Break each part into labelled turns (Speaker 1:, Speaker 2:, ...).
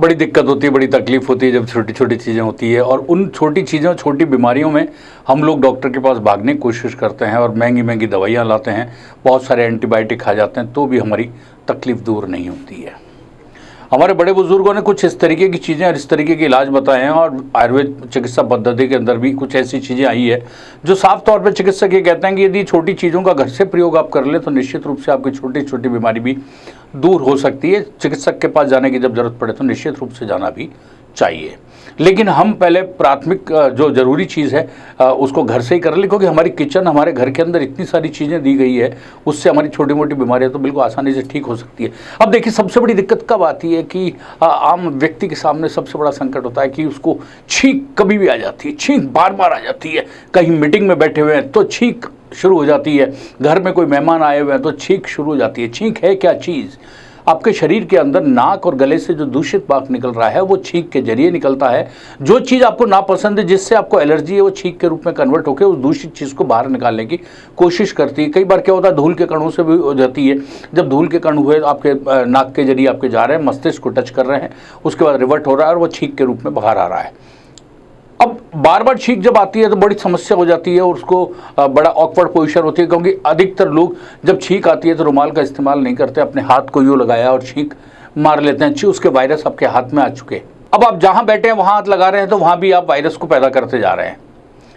Speaker 1: बड़ी दिक्कत होती है, बड़ी तकलीफ होती है जब छोटी छोटी चीज़ें होती है। और उन छोटी चीज़ों, छोटी बीमारियों में हम लोग डॉक्टर के पास भागने की कोशिश करते हैं और महंगी महंगी दवाइयाँ लाते हैं, बहुत सारे एंटीबायोटिक खा जाते हैं, तो भी हमारी तकलीफ़ दूर नहीं होती है। हमारे बड़े बुजुर्गों ने कुछ इस तरीके की चीज़ें और इस तरीके के इलाज बताए हैं, और आयुर्वेद चिकित्सा पद्धति के अंदर भी कुछ ऐसी चीज़ें आई है जो साफ तौर पर चिकित्सक ये कहते हैं कि यदि छोटी चीज़ों का घर से प्रयोग आप कर लें तो निश्चित रूप से आपकी छोटी छोटी बीमारी भी दूर हो सकती है। चिकित्सक के पास जाने की जब जरूरत पड़े तो निश्चित रूप से जाना भी चाहिए, लेकिन हम पहले प्राथमिक जो ज़रूरी चीज़ है उसको घर से ही कर लें, क्योंकि हमारी किचन, हमारे घर के अंदर इतनी सारी चीज़ें दी गई है, उससे हमारी छोटी मोटी बीमारियां तो बिल्कुल आसानी से ठीक हो सकती है। अब देखिए, सबसे बड़ी दिक्कत कब आती है कि आम व्यक्ति के सामने सबसे बड़ा संकट होता है कि उसको छींक कभी भी आ जाती है, छींक बार बार आ जाती है। कहीं मीटिंग में बैठे हुए हैं तो छींक शुरू हो जाती है, घर में कोई मेहमान आए हुए हैं तो छींक शुरू हो जाती है। छींक है क्या चीज़? आपके शरीर के अंदर नाक और गले से जो दूषित भाग निकल रहा है वो छींक के जरिए निकलता है। जो चीज़ आपको नापसंद है, जिससे आपको एलर्जी है, वो छींक के रूप में कन्वर्ट होकर उस दूषित चीज़ को बाहर निकालने की कोशिश करती है। कई बार क्या होता है, धूल के कणों से भी हो जाती है। जब धूल के कण हुए आपके नाक के जरिए आपके जा रहे हैं, मस्तिष्क को टच कर रहे हैं, उसके बाद रिवर्ट हो रहा है और वो छींक के रूप में बाहर आ रहा है। अब बार बार छींक जब आती है तो बड़ी समस्या हो जाती है और उसको बड़ा ऑकवर्ड पोजीशन होती है, क्योंकि अधिकतर लोग जब छींक आती है तो रुमाल का इस्तेमाल नहीं करते, अपने हाथ को यूँ लगाया और छींक मार लेते हैं। उसके वायरस आपके हाथ में आ चुके। अब आप जहाँ बैठे हैं वहाँ हाथ लगा रहे हैं तो वहाँ भी आप वायरस को पैदा करते जा रहे हैं।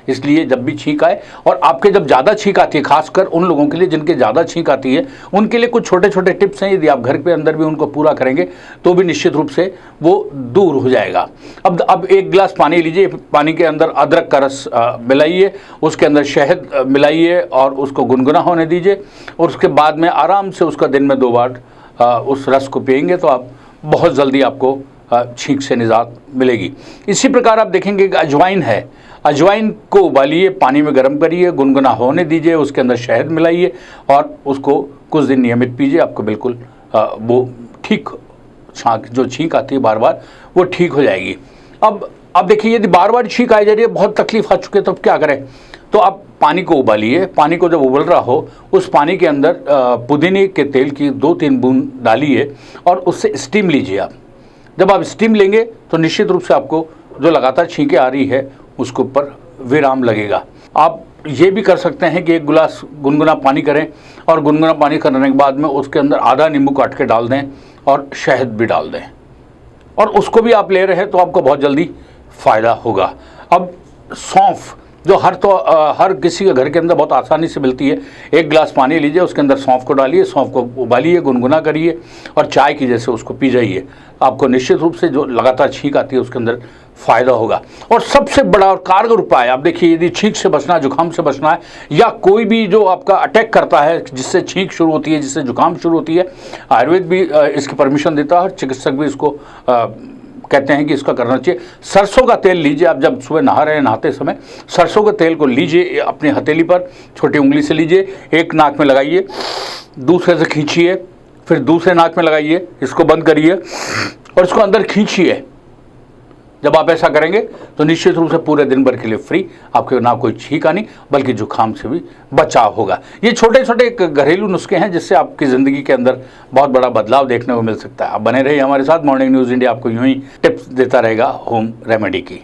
Speaker 1: इसलिए जब भी छींक आए, और आपके जब ज़्यादा छींक आती है, खासकर उन लोगों के लिए जिनके ज़्यादा छींक आती है, उनके लिए कुछ छोटे छोटे टिप्स हैं। यदि आप घर के अंदर भी उनको पूरा करेंगे तो भी निश्चित रूप से वो दूर हो जाएगा। अब एक गिलास पानी लीजिए, पानी के अंदर अदरक का रस मिलाइए, उसके अंदर शहद मिलाइए और उसको गुनगुना होने दीजिए, और उसके बाद में आराम से उसका दिन में 2 बार उस रस को पिएंगे तो आप बहुत जल्दी आपको छींक से निजात मिलेगी। इसी प्रकार आप देखेंगे कि अजवाइन है, अजवाइन को उबालिए, पानी में गर्म करिए, गुनगुना होने दीजिए, उसके अंदर शहद मिलाइए और उसको कुछ दिन नियमित पीजिए। आपको बिल्कुल वो ठीक जो छींक आती है बार बार, वो ठीक हो जाएगी। अब देखिए, यदि बार बार छींक आ जा रही है, बहुत तकलीफ आ चुकी है, तो अब क्या करें? तो आप पानी को उबालिए, पानी को जब उबल रहा हो उस पानी के अंदर पुदीने के तेल की 2-3 बूंद डालिए और उससे स्टीम लीजिए। आप जब आप स्टीम लेंगे तो निश्चित रूप से आपको जो लगातार छींकें आ रही है उसके ऊपर विराम लगेगा। आप ये भी कर सकते हैं कि 1 गिलास गुनगुना पानी करें और गुनगुना पानी करने के बाद में उसके अंदर आधा नींबू काट के डाल दें और शहद भी डाल दें, और उसको भी आप ले रहे हैं तो आपको बहुत जल्दी फ़ायदा होगा। अब सौंफ, जो हर किसी के घर के अंदर बहुत आसानी से मिलती है, 1 गिलास पानी लीजिए, उसके अंदर सौंफ को डालिए, सौंफ को उबालिए, गुनगुना करिए और चाय की जैसे उसको पी जाइए। आपको निश्चित रूप से जो लगातार छींक आती है उसके अंदर फ़ायदा होगा। और सबसे बड़ा और कारगर उपाय, आप देखिए, यदि छींक से बचना है, जुकाम से बचना है, या कोई भी जो आपका अटैक करता है जिससे छींक शुरू होती है, जिससे जुकाम शुरू होती है, आयुर्वेद भी इसकी परमिशन देता है और चिकित्सक भी इसको कहते हैं कि इसका करना चाहिए। सरसों का तेल लीजिए, आप जब सुबह नहा रहे हैं, नहाते समय सरसों के तेल को लीजिए, अपनी हथेली पर छोटी उंगली से लीजिए, एक नाक में लगाइए, दूसरे से खींचिए, फिर दूसरे नाक में लगाइए, इसको बंद करिए और इसको अंदर खींचिए। जब आप ऐसा करेंगे तो निश्चित रूप से पूरे दिन भर के लिए फ्री, आपके ना कोई छींक आनी बल्कि जुकाम से भी बचाव होगा। ये छोटे छोटे घरेलू नुस्खे हैं जिससे आपकी ज़िंदगी के अंदर बहुत बड़ा बदलाव देखने को मिल सकता है। आप बने रहिए हमारे साथ। मॉर्निंग न्यूज़ इंडिया आपको यूं ही टिप्स देता रहेगा होम रेमेडी की।